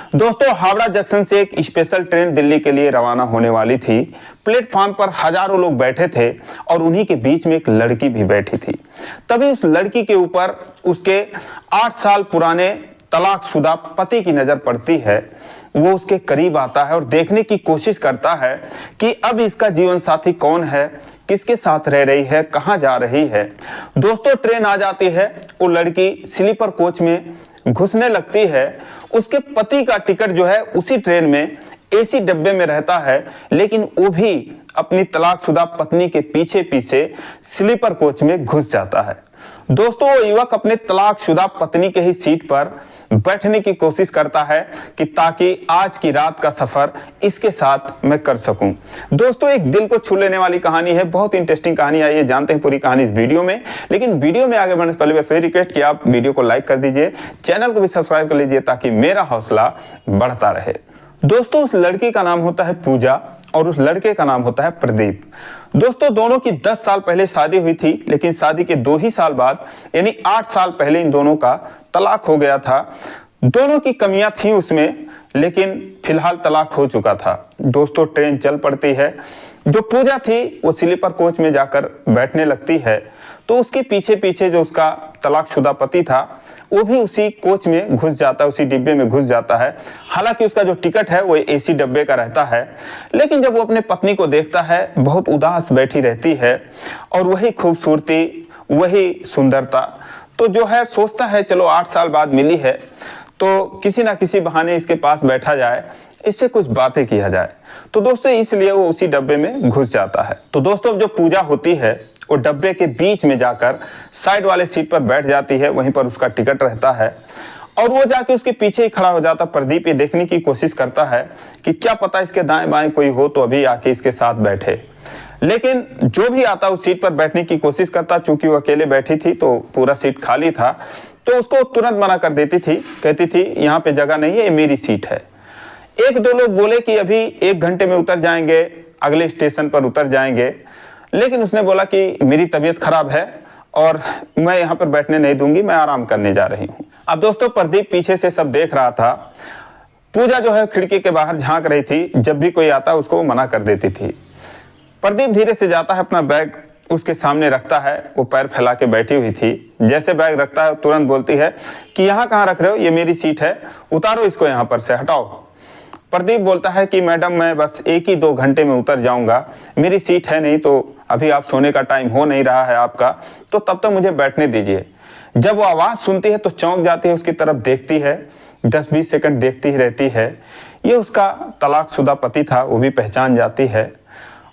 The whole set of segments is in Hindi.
दोस्तों, हावड़ा जंक्शन से एक स्पेशल ट्रेन दिल्ली के लिए रवाना होने वाली थी। प्लेटफॉर्म पर हजारों लोग बैठे थे और उन्हीं के बीच में एक लड़की भी बैठी थी। तभी उस लड़की के ऊपर उसके 8 साल पुराने तलाकशुदा पति की नजर पड़ती है। वो उसके करीब आता है और देखने की कोशिश करता है कि अब इसका जीवन साथी कौन है, किसके साथ रह रही है, कहाँ जा रही है। दोस्तों, ट्रेन आ जाती है। वो लड़की स्लीपर कोच में घुसने लगती है। उसके पति का टिकट जो है उसी ट्रेन में एसी डब्बे में रहता है, लेकिन वो भी अपनी तलाकशुदा पत्नी के पीछे पीछे स्लीपर कोच में घुस जाता है। दोस्तों, वो युवक अपने तलाकशुदा पत्नी के ही सीट पर बैठने की कोशिश करता है कि ताकि आज की रात का सफर इसके साथ मैं कर सकूं। दोस्तों, एक दिल को छू लेने वाली कहानी है, बहुत इंटरेस्टिंग कहानी। आइए जानते हैं पूरी कहानी इस वीडियो में। लेकिन वीडियो में आगे बढ़ने से पहले बस वही रिक्वेस्ट कि आप वीडियो को लाइक कर दीजिए, चैनल को भी सब्सक्राइब कर लीजिए ताकि मेरा हौसला बढ़ता रहे। दोस्तों, उस लड़की का नाम होता है पूजा और उस लड़के का नाम होता है प्रदीप। दोस्तों, दोनों की 10 साल पहले शादी हुई थी, लेकिन शादी के 2 ही साल बाद यानी 8 साल पहले इन दोनों का तलाक हो गया था। दोनों की कमियां थी उसमें, लेकिन फिलहाल तलाक हो चुका था। दोस्तों, ट्रेन चल पड़ती है। जो पूजा थी वो स्लीपर कोच में जाकर बैठने लगती है, तो उसके पीछे पीछे जो उसका तलाकशुदा पति था वो भी उसी कोच में घुस जाता है, उसी डिब्बे में घुस जाता है। हालांकि उसका जो टिकट है वो एसी डब्बे का रहता है, लेकिन जब वो अपने पत्नी को देखता है बहुत उदास बैठी रहती है और वही खूबसूरती, वही सुंदरता, तो जो है सोचता है चलो 8 साल बाद मिली है तो किसी ना किसी बहाने इसके पास बैठा जाए, इससे कुछ बातें किया जाए। तो दोस्तों, इसलिए वो उसी डब्बे में घुस जाता है। तो दोस्तों, जो पूजा होती है वो डब्बे के बीच में जाकर साइड वाले सीट पर बैठ जाती है, वहीं पर उसका टिकट रहता है और वो जाके उसके पीछे ही खड़ा हो जाता। प्रदीप ये देखने की कोशिश करता है कि क्या पता इसके दाएं बाएं कोई हो तो अभी आके इसके साथ बैठे, लेकिन जो भी आता उस सीट पर बैठने की कोशिश करता। चूंकि वो अकेले बैठी थी तो पूरा सीट खाली था, तो उसको तुरंत मना कर देती थी, कहती थी यहाँ पे जगह नहीं है, ये मेरी सीट है। 1-2 लोग बोले कि अभी 1 घंटे में उतर जाएंगे, अगले स्टेशन पर उतर जाएंगे, लेकिन उसने बोला कि मेरी तबीयत खराब है और मैं यहाँ पर बैठने नहीं दूंगी, मैं आराम करने जा रही हूँ। अब दोस्तों, प्रदीप पीछे से सब देख रहा था। पूजा जो है खिड़की के बाहर झांक रही थी, जब भी कोई आता उसको मना कर देती थी। प्रदीप धीरे से जाता है, अपना बैग उसके सामने रखता है। वो पैर फैला के बैठी हुई थी, जैसे बैग रखता है तुरंत बोलती है कि यहाँ कहाँ रख रहे हो, ये मेरी सीट है, उतारो इसको यहाँ पर से, हटाओ। प्रदीप बोलता है कि मैडम मैं बस 1 ही 2 घंटे में उतर जाऊंगा, मेरी सीट है नहीं, तो अभी आप सोने का टाइम हो नहीं रहा है आपका, तो तब तक मुझे बैठने दीजिए। जब वो आवाज़ सुनती है तो चौंक जाती है, उसकी तरफ देखती है, 10-20 सेकंड देखती ही रहती है। ये उसका तलाकशुदा पति था, वो भी पहचान जाती है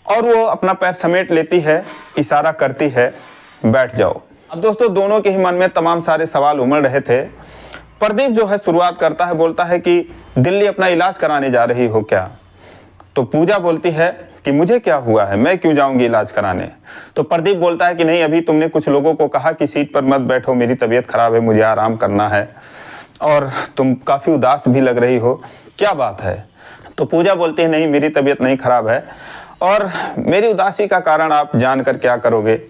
और वो अपना पैर समेट लेती है, इशारा करती है बैठ जाओ। अब दोस्तों, दोनों के ही मन में तमाम सारे सवाल उमड़ रहे थे। प्रदीप जो है शुरुआत करता है, बोलता है कि दिल्ली अपना इलाज कराने जा रही हो क्या? तो पूजा बोलती है कि मुझे क्या हुआ है, मैं क्यों जाऊंगी इलाज कराने? तो प्रदीप बोलता है कि नहीं, अभी तुमने कुछ लोगों को कहा कि सीट पर मत बैठो, मेरी तबीयत खराब है, मुझे आराम करना है और तुम काफ़ी उदास भी लग रही हो, क्या बात है? तो पूजा बोलती है नहीं, मेरी तबीयत नहीं खराब है और मेरी उदासी का कारण आप जानकर क्या करोगे,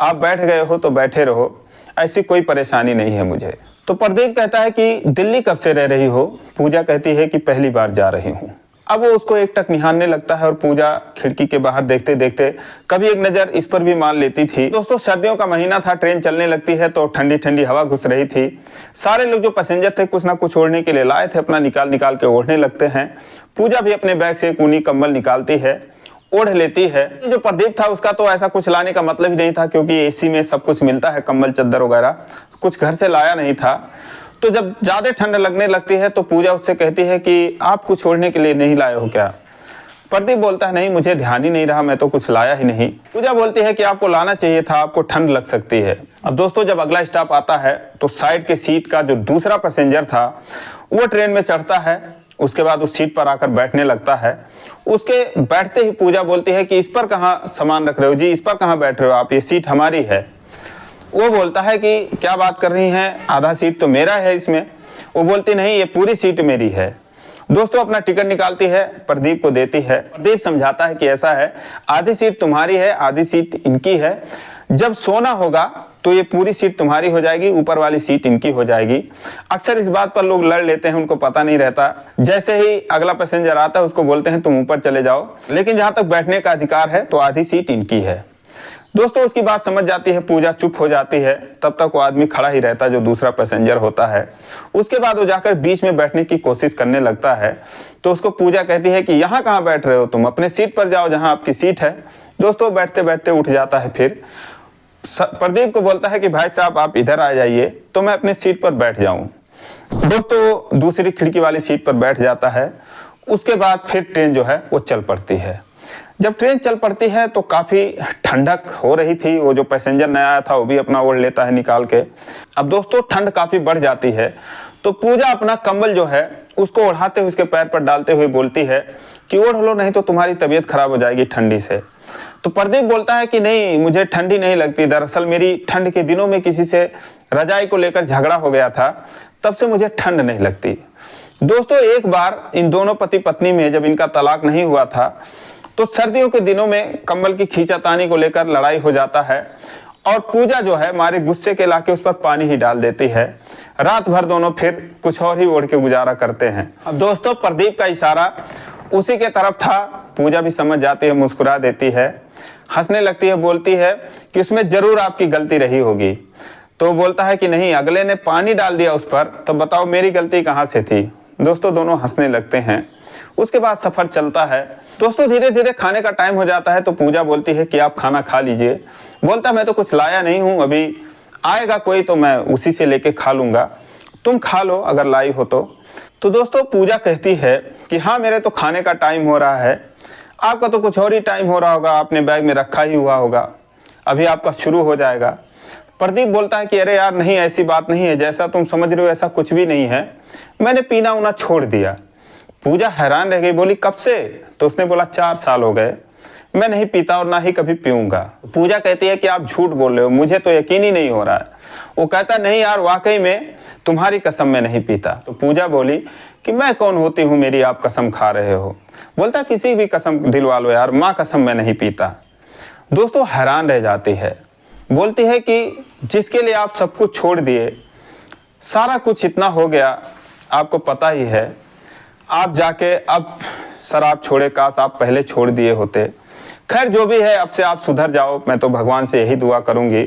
आप बैठ गए हो तो बैठे रहो, ऐसी कोई परेशानी नहीं है मुझे। तो प्रदीप कहता है कि दिल्ली कब से रह रही हो? पूजा कहती है कि पहली बार जा रही हूँ। अब वो उसको एकटक निहारने लगता है और पूजा खिड़की के बाहर देखते देखते कभी एक नज़र इस पर भी मान लेती थी। दोस्तों, सर्दियों का महीना था, ट्रेन चलने लगती है तो ठंडी ठंडी हवा घुस रही थी। सारे लोग जो पैसेंजर थे कुछ ना कुछ ओढ़ने के लिए लाए थे, अपना निकाल निकाल के ओढ़ने लगते हैं। पूजा भी अपने बैग से एक ऊनी कंबल निकालती है, ओढ़ लेती है। जो प्रदीप था उसका तो ऐसा कुछ लाने का मतलब ही नहीं था, क्योंकि एसी में सब कुछ मिलता है, कंबल चद्दर वगैरह, कुछ घर से लाया नहीं था। तो जब ज़्यादा ठंड लगने लगती है तो पूजा उससे कहती है कि आप कुछ छोड़ने के लिए नहीं लाए हो क्या? प्रदीप बोलता है नहीं, मुझे ध्यान ही नहीं रहा, मैं तो कुछ लाया ही नहीं। पूजा बोलती है कि आपको लाना चाहिए था, आपको ठंड लग सकती है। अब दोस्तों, जब अगला स्टॉप आता है तो साइड के सीट का जो दूसरा पैसेंजर था वो ट्रेन में चढ़ता है, उसके बाद उस सीट पर आकर बैठने लगता है। उसके बैठते ही पूजा बोलती है कि इस पर कहाँ सामान रख रहे हो जी, इस पर कहाँ बैठ रहे हो आप, ये सीट हमारी है। वो बोलता है कि क्या बात कर रही हैं, आधा सीट तो मेरा है इसमें। वो बोलती नहीं, ये पूरी सीट मेरी है। दोस्तों, अपना टिकट निकालती है, प्रदीप को देती है। प्रदीप समझाता है कि ऐसा है, आधी सीट तुम्हारी है, आधी सीट इनकी है, जब सोना होगा तो ये पूरी सीट तुम्हारी हो जाएगी, ऊपर वाली सीट इनकी हो जाएगी। अक्सर इस बात पर लोग लड़ लेते हैं, उनको पता नहीं रहता। जैसे ही अगला पैसेंजर आता है उसको बोलते हैं तुम ऊपर चले जाओ, लेकिन जहां तक बैठने का अधिकार है तो आधी सीट इनकी है। दोस्तों उसकी बात समझ जाती है पूजा, चुप हो जाती है। तब तक वो आदमी खड़ा ही रहता है जो दूसरा पैसेंजर होता है। उसके बाद वो जाकर बीच में बैठने की कोशिश करने लगता है। तो उसको पूजा कहती है कि यहाँ कहाँ बैठ रहे हो तुम, अपने सीट पर जाओ जहाँ आपकी सीट है। दोस्तों बैठते बैठते उठ जाता है। फिर प्रदीप को बोलता है कि भाई साहब आप इधर आ जाइए तो मैं अपने सीट पर बैठ जाऊं। दोस्तों दूसरी खिड़की वाली सीट पर बैठ जाता है। उसके बाद फिर ट्रेन जो है वो चल पड़ती है। जब ट्रेन चल पड़ती है तो काफ़ी ठंडक हो रही थी। वो जो पैसेंजर नया आया था वो भी अपना ओढ़ लेता है निकाल के। अब दोस्तों ठंड काफ़ी बढ़ जाती है तो पूजा अपना कंबल जो है उसको ओढ़ाते हुए उसके पैर पर डालते हुए बोलती है कि ओढ़ लो, नहीं तो तुम्हारी तबीयत खराब हो जाएगी ठंडी से। तो प्रदीप बोलता है कि नहीं, मुझे ठंडी नहीं लगती। दरअसल मेरी ठंड के दिनों में किसी से रजाई को लेकर झगड़ा हो गया था, तब से मुझे ठंड नहीं लगती। दोस्तों एक बार इन दोनों पति पत्नी में जब इनका तलाक नहीं हुआ था तो सर्दियों के दिनों में कंबल की खींचातानी को लेकर लड़ाई हो जाता है और पूजा जो है मारे गुस्से के लाके उस पर पानी ही डाल देती है। रात भर दोनों फिर कुछ और ही ओढ़ के गुजारा करते हैं। अब दोस्तों प्रदीप का इशारा उसी के तरफ था। पूजा भी समझ जाती है, मुस्कुरा देती है, हंसने लगती है, बोलती है कि उसमें जरूर आपकी गलती रही होगी। तो बोलता है कि नहीं, अगले ने पानी डाल दिया उस पर, तो बताओ मेरी गलती कहाँ से थी। दोस्तों दोनों हंसने लगते हैं। उसके बाद सफर चलता है। दोस्तों धीरे धीरे खाने का टाइम हो जाता है तो पूजा बोलती है कि आप खाना खा लीजिए। बोलता मैं तो कुछ लाया नहीं हूँ, अभी आएगा कोई तो मैं उसी से लेके खा लूँगा, तुम खा लो अगर लाई हो तो दोस्तों पूजा कहती है कि हाँ मेरे तो खाने का टाइम हो रहा है, आपका तो कुछ और ही टाइम हो रहा होगा, आपने बैग में रखा ही हुआ होगा, अभी आपका शुरू हो जाएगा। प्रदीप बोलता है कि अरे यार नहीं, ऐसी बात नहीं है, जैसा तुम समझ रहे हो ऐसा कुछ भी नहीं है, मैंने पीना उना छोड़ दिया। पूजा हैरान रह गई, बोली कब से? तो उसने बोला 4 साल हो गए, मैं नहीं पीता और ना ही कभी पीऊंगा। पूजा कहती है कि आप झूठ बोल रहे हो, मुझे तो यकीन ही नहीं हो रहा है। वो कहता नहीं यार वाकई में तुम्हारी कसम मैं नहीं पीता। तो पूजा बोली कि मैं कौन होती हूँ मेरी आप कसम खा रहे हो। बोलता किसी भी कसम दिलवा लो यार, माँ कसम मैं नहीं पीता। दोस्तों हैरान रह जाती है, बोलती है कि जिसके लिए आप सब कुछ छोड़ दिए, सारा कुछ इतना हो गया, आपको पता ही है, आप जाके अब शराब छोड़े, काश आप पहले छोड़ दिए होते। खैर जो भी है अब से आप सुधर जाओ, मैं तो भगवान से यही दुआ करूंगी।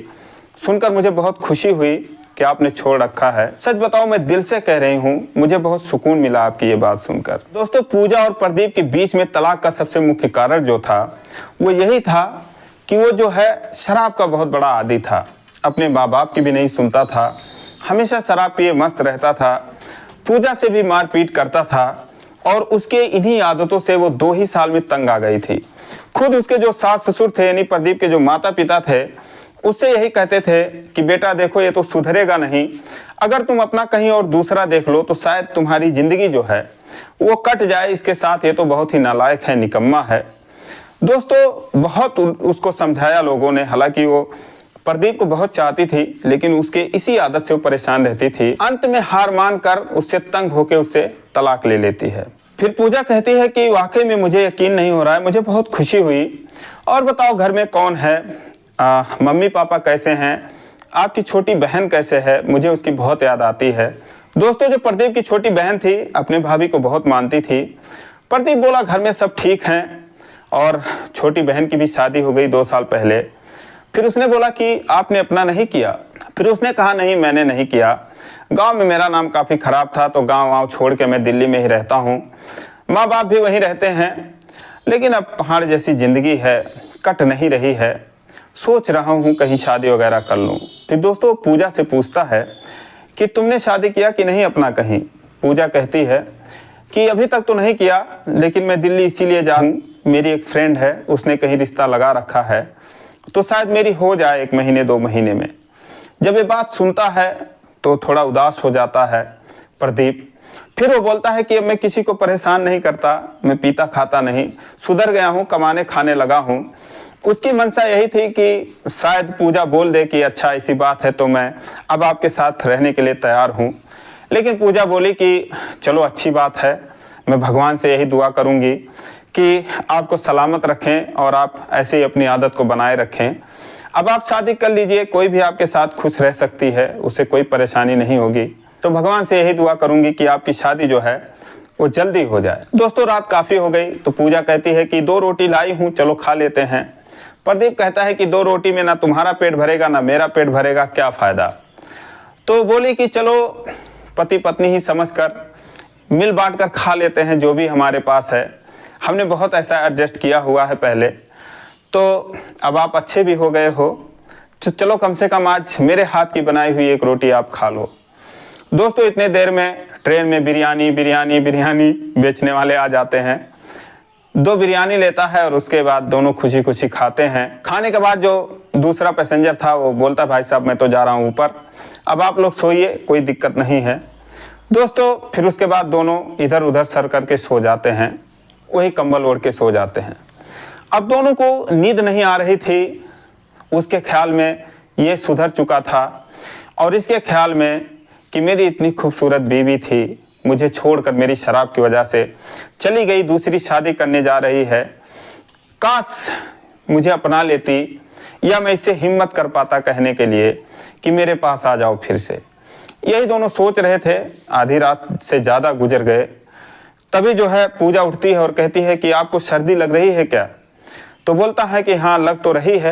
सुनकर मुझे बहुत खुशी हुई कि आपने छोड़ रखा है। सच बताओ मैं दिल से कह रही हूँ, मुझे बहुत सुकून मिला आपकी ये बात सुनकर। दोस्तों पूजा और प्रदीप के बीच में तलाक का सबसे मुख्य कारण जो था वो यही था कि वो जो है शराब का बहुत बड़ा आदी था, अपने माँ बाप की भी नहीं सुनता था, हमेशा शराब पिए मस्त रहता था, पूजा से भी मारपीट करता था और उसके इन्हीं आदतों से वो 2 ही साल में तंग आ गई थी। खुद उसके जो सास ससुर थे यानी प्रदीप के जो माता पिता थे उससे यही कहते थे कि बेटा देखो ये तो सुधरेगा नहीं, अगर तुम अपना कहीं और दूसरा देख लो तो शायद तुम्हारी जिंदगी जो है वो कट जाए इसके साथ, ये तो बहुत ही नालायक है, निकम्मा है। दोस्तों बहुत उसको समझाया लोगों ने, हालांकि वो प्रदीप को बहुत चाहती थी लेकिन उसके इसी आदत से वो परेशान रहती थी। अंत में हार मान कर उससे तंग होकर उससे तलाक ले लेती है। फिर पूजा कहती है कि वाकई में मुझे यकीन नहीं हो रहा है, मुझे बहुत खुशी हुई, और बताओ घर में कौन है, मम्मी पापा कैसे हैं, आपकी छोटी बहन कैसे है, मुझे उसकी बहुत याद आती है। दोस्तों जो प्रदीप की छोटी बहन थी अपने भाभी को बहुत मानती थी। प्रदीप बोला घर में सब ठीक हैं और छोटी बहन की भी शादी हो गई 2 साल पहले। फिर उसने बोला कि आपने अपना नहीं किया? फिर उसने कहा नहीं मैंने नहीं किया, गांव में मेरा नाम काफ़ी ख़राब था तो गांव छोड़ के मैं दिल्ली में ही रहता हूं, माँ बाप भी वहीं रहते हैं, लेकिन अब पहाड़ जैसी ज़िंदगी है, कट नहीं रही है, सोच रहा हूं कहीं शादी वगैरह कर लूं। फिर दोस्तों पूजा से पूछता है कि तुमने शादी किया कि नहीं अपना कहीं? पूजा कहती है कि अभी तक तो नहीं किया, लेकिन मैं दिल्ली इसीलिए जाऊँ, मेरी एक फ्रेंड है उसने कहीं रिश्ता लगा रखा है तो शायद मेरी हो जाए 1 महीने 2 महीने में। जब ये बात सुनता है तो थोड़ा उदास हो जाता है प्रदीप। फिर वो बोलता है कि अब मैं किसी को परेशान नहीं करता, मैं पीता खाता नहीं, सुधर गया हूँ, कमाने खाने लगा हूँ। उसकी मंशा यही थी कि शायद पूजा बोल दे कि अच्छा ऐसी बात है तो मैं अब आपके साथ रहने के लिए तैयार हूँ। लेकिन पूजा बोली कि चलो अच्छी बात है, मैं भगवान से यही दुआ करूँगी कि आपको सलामत रखें और आप ऐसे ही अपनी आदत को बनाए रखें। अब आप शादी कर लीजिए, कोई भी आपके साथ खुश रह सकती है, उसे कोई परेशानी नहीं होगी। तो भगवान से यही दुआ करूंगी कि आपकी शादी जो है वो जल्दी हो जाए। दोस्तों रात काफ़ी हो गई तो पूजा कहती है कि 2 रोटी लाई हूँ, चलो खा लेते हैं। प्रदीप कहता है कि 2 रोटी में ना तुम्हारा पेट भरेगा ना मेरा पेट भरेगा, क्या फ़ायदा। तो बोली कि चलो पति पत्नी ही समझकर मिल बांट कर खा लेते हैं जो भी हमारे पास है, हमने बहुत ऐसा एडजस्ट किया हुआ है पहले, तो अब आप अच्छे भी हो गए हो, तो चलो कम से कम आज मेरे हाथ की बनाई हुई 1 रोटी आप खा लो। दोस्तों इतने देर में ट्रेन में बिरयानी बिरयानी बिरयानी बेचने वाले आ जाते हैं। 2 बिरयानी लेता है और उसके बाद दोनों खुशी खुशी खाते हैं। खाने के बाद जो दूसरा पैसेंजर था वो बोलता भाई साहब मैं तो जा रहा हूँ ऊपर, अब आप लोग सोइए, कोई दिक्कत नहीं है। दोस्तों फिर उसके बाद दोनों इधर उधर सर करके सो जाते हैं, वही कंबल ओढ़ के सो जाते हैं। अब दोनों को नींद नहीं आ रही थी, उसके ख्याल में ये सुधर चुका था और इसके ख्याल में कि मेरी इतनी खूबसूरत बीवी थी, मुझे छोड़कर मेरी शराब की वजह से चली गई, दूसरी शादी करने जा रही है, काश मुझे अपना लेती, या मैं इससे हिम्मत कर पाता कहने के लिए कि मेरे पास आ जाओ फिर से। यही दोनों सोच रहे थे, आधी रात से ज़्यादा गुजर गए। तभी जो है पूजा उठती है और कहती है कि आपको सर्दी लग रही है क्या। तो बोलता है कि हाँ लग तो रही है,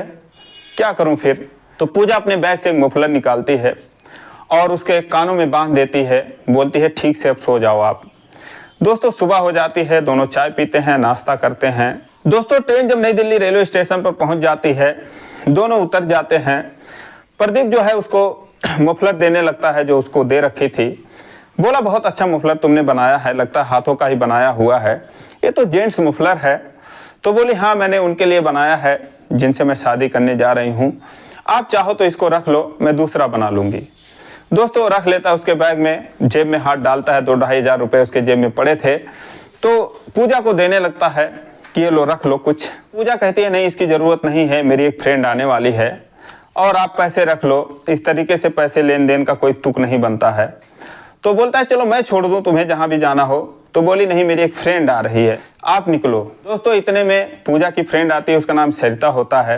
क्या करूं फिर। तो पूजा अपने बैग से एक मफलर निकालती है और उसके कानों में बांध देती है, बोलती है ठीक से अब सो जाओ आप। दोस्तों सुबह हो जाती है, दोनों चाय पीते हैं, नाश्ता करते हैं। दोस्तों ट्रेन जब नई दिल्ली रेलवे स्टेशन पर पहुंच जाती है, दोनों उतर जाते हैं। प्रदीप जो है उसको मफलर देने लगता है जो उसको दे रखी थी। बोला बहुत अच्छा मफलर तुमने बनाया है, लगता है हाथों का ही बनाया हुआ है, ये तो जेंट्स मफलर है। तो बोली हाँ मैंने उनके लिए बनाया है जिनसे मैं शादी करने जा रही हूँ, आप चाहो तो इसको रख लो, मैं दूसरा बना लूँगी। दोस्तों रख लेता है उसके बैग में, जेब में हाथ डालता है, 2-2.5 हज़ार रुपये उसके जेब में पड़े थे, तो पूजा को देने लगता है कि ये लो रख लो कुछ। पूजा कहती है नहीं इसकी ज़रूरत नहीं है, मेरी एक फ्रेंड आने वाली है और आप पैसे रख लो, इस तरीके से पैसे लेन देन का कोई तुक नहीं बनता है। तो बोलता है चलो मैं छोड़ दूँ तुम्हें जहाँ भी जाना हो। तो बोली नहीं मेरी एक फ्रेंड आ रही है, आप निकलो। दोस्तों इतने में पूजा की फ्रेंड आती है, उसका नाम सरिता होता है।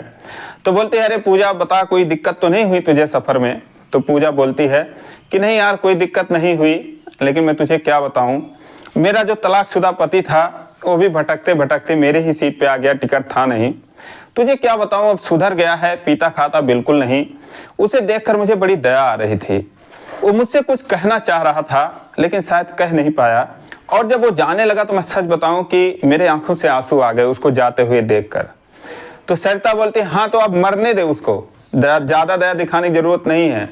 तो बोलते हैं अरे पूजा बता कोई दिक्कत तो नहीं हुई तुझे सफ़र में। तो पूजा बोलती है कि नहीं यार कोई दिक्कत नहीं हुई, लेकिन मैं तुझे क्या बताऊं, मेरा जो तलाकशुदा पति था वो भी भटकते भटकते मेरे ही सीट पे आ गया, टिकट था नहीं। तुझे क्या बताऊं अब सुधर गया है, पीता खाता बिल्कुल नहीं। उसे देखकर मुझे बड़ी दया आ रही थी, वो मुझसे कुछ कहना चाह रहा था लेकिन शायद कह नहीं पाया, और जब वो जाने लगा तो मैं सच बताऊं कि मेरे आंखों से आंसू आ गए उसको जाते हुए देखकर। तो सरिता बोलती हाँ तो अब मरने दे उसको, ज़्यादा दया दिखाने की जरूरत नहीं है,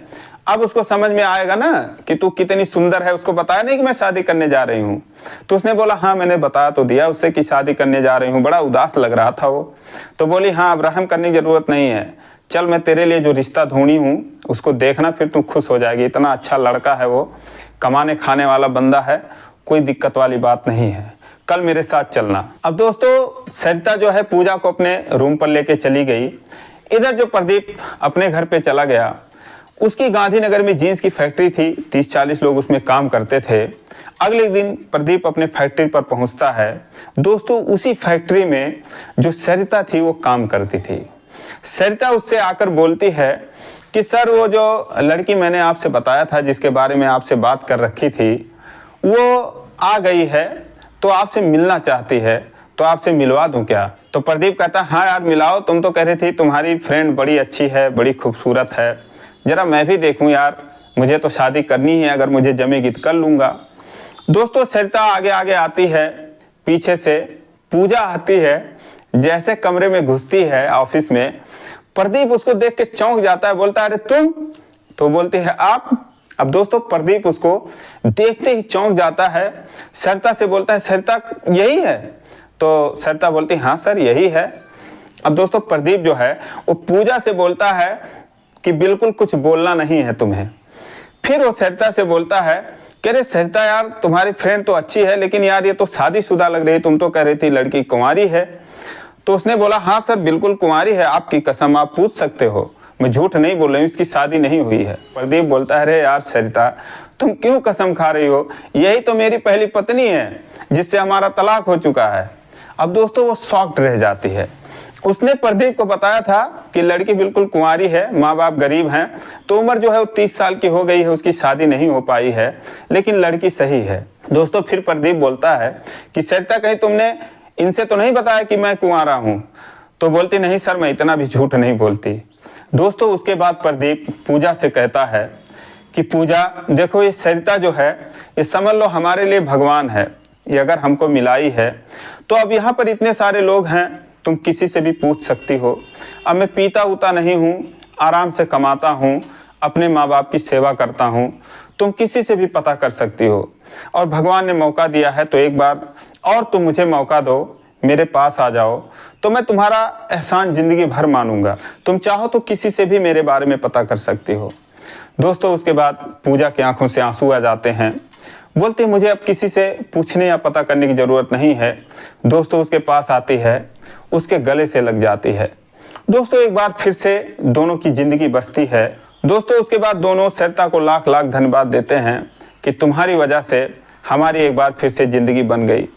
अब उसको समझ में आएगा ना कि तू कितनी सुंदर है। उसको बताया नहीं कि मैं शादी करने जा रही हूँ। तो उसने बोला हाँ मैंने बता तो दिया उससे कि शादी करने जा रही हूँ, बड़ा उदास लग रहा था वो। तो बोली हाँ अब रहम करने की जरूरत नहीं है, चल मैं तेरे लिए जो रिश्ता ढूंढी हूँ उसको देखना, फिर तू खुश हो जाएगी। इतना अच्छा लड़का है वो, कमाने खाने वाला बंदा है, कोई दिक्कत वाली बात नहीं है, कल मेरे साथ चलना। अब दोस्तों सरिता जो है पूजा को अपने रूम पर लेके चली गई। इधर जो प्रदीप अपने घर पे चला गया, उसकी गांधीनगर में जीन्स की फैक्ट्री थी, 30-40 लोग उसमें काम करते थे। अगले दिन प्रदीप अपने फैक्ट्री पर पहुंचता है। दोस्तों उसी फैक्ट्री में जो सरिता थी वो काम करती थी। सरिता उससे आकर बोलती है कि सर वो जो लड़की मैंने आपसे बताया था जिसके बारे में आपसे बात कर रखी थी वो आ गई है, तो आपसे मिलना चाहती है, तो आपसे मिलवा दूं क्या। तो प्रदीप कहता है हाँ यार मिलाओ, तुम तो कह रही थी तुम्हारी फ्रेंड बड़ी अच्छी है, बड़ी खूबसूरत है, जरा मैं भी देखूं यार, मुझे तो शादी करनी है, अगर मुझे जमेगी तो कर लूँगा। दोस्तों सरिता आगे आगे आती है, पीछे से पूजा आती है। जैसे कमरे में घुसती है ऑफिस में, प्रदीप उसको देख के चौंक जाता है, बोलता है अरे तुम। तो बोलती है आप। अब दोस्तों प्रदीप उसको देखते ही चौंक जाता है, सरिता से बोलता है सरिता यही है। तो सरिता बोलती हाँ सर यही है। अब दोस्तों प्रदीप जो है वो पूजा से बोलता है कि बिल्कुल कुछ बोलना नहीं है तुम्हें। फिर वो सरिता से बोलता है कि अरे सरिता यार तुम्हारी फ्रेंड तो अच्छी है, लेकिन यार ये तो शादीशुदा लग रही है, तुम तो कह रही थी लड़की कुंवारी है। तो उसने बोला हाँ सर बिल्कुल कुंवारी है, आपकी कसम आप पूछ सकते हो, मैं झूठ नहीं बोल रही हूँ, इसकी शादी नहीं हुई है। प्रदीप बोलता है अरे यार सरिता तुम क्यों कसम खा रही हो, यही तो मेरी पहली पत्नी है जिससे हमारा तलाक हो चुका है। अब दोस्तों वो शॉक्ड रह जाती है उसने प्रदीप को बताया था कि लड़की बिल्कुल कुंवारी है, माँ बाप गरीब हैं, तो उम्र जो है वो 30 साल की हो गई है, उसकी शादी नहीं हो पाई है, लेकिन लड़की सही है। दोस्तों फिर प्रदीप बोलता है कि सरिता कहीं तुमने इनसे तो नहीं बताया कि मैं कुंवारा हूँ? तो बोलती नहीं सर, मैं इतना भी झूठ नहीं बोलती। दोस्तों उसके बाद प्रदीप पूजा से कहता है कि पूजा देखो, ये सरिता जो है ये समझ लो हमारे लिए भगवान है, ये अगर हमको मिलाई है तो अब यहाँ पर इतने सारे लोग हैं, तुम किसी से भी पूछ सकती हो। अब मैं पीता उता नहीं हूँ, आराम से कमाता हूँ, अपने माँ बाप की सेवा करता हूँ, तुम किसी से भी पता कर सकती हो। और भगवान ने मौका दिया है तो एक बार और तुम मुझे मौका दो, मेरे पास आ जाओ, तो मैं तुम्हारा एहसान ज़िंदगी भर मानूंगा। तुम चाहो तो किसी से भी मेरे बारे में पता कर सकती हो। दोस्तों उसके बाद पूजा की आंखों से आंसू आ जाते हैं, बोलते मुझे अब किसी से पूछने या पता करने की ज़रूरत नहीं है। दोस्तों उसके पास आती है, उसके गले से लग जाती है। दोस्तों एक बार फिर से दोनों की ज़िंदगी बसती है। दोस्तों उसके बाद दोनों सरिता को लाख लाख धन्यवाद देते हैं कि तुम्हारी वजह से हमारी एक बार फिर से ज़िंदगी बन गई।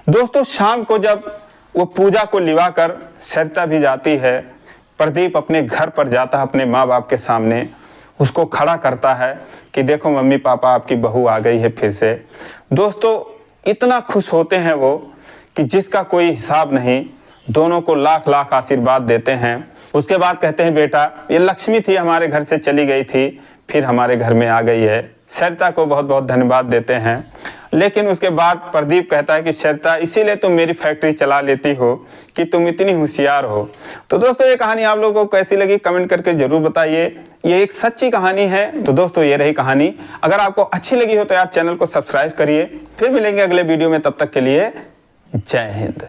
दोस्तों शाम को जब वो पूजा को लिवा कर सरिता भी जाती है, प्रदीप अपने घर पर जाता है, अपने माँ बाप के सामने उसको खड़ा करता है कि देखो मम्मी पापा, आपकी बहू आ गई है फिर से। दोस्तों इतना खुश होते हैं वो कि जिसका कोई हिसाब नहीं, दोनों को लाख लाख आशीर्वाद देते हैं। उसके बाद कहते हैं बेटा, ये लक्ष्मी थी, हमारे घर से चली गई थी, फिर हमारे घर में आ गई है। सरिता को बहुत बहुत धन्यवाद देते हैं। लेकिन उसके बाद प्रदीप कहता है कि सरिता, इसीलिए तुम मेरी फैक्ट्री चला लेती हो कि तुम इतनी होशियार हो। तो दोस्तों ये कहानी आप लोगों को कैसी लगी कमेंट करके जरूर बताइए। ये एक सच्ची कहानी है। तो दोस्तों ये रही कहानी। अगर आपको अच्छी लगी हो तो यार चैनल को सब्सक्राइब करिए। फिर मिलेंगे अगले वीडियो में, तब तक के लिए जय हिंद।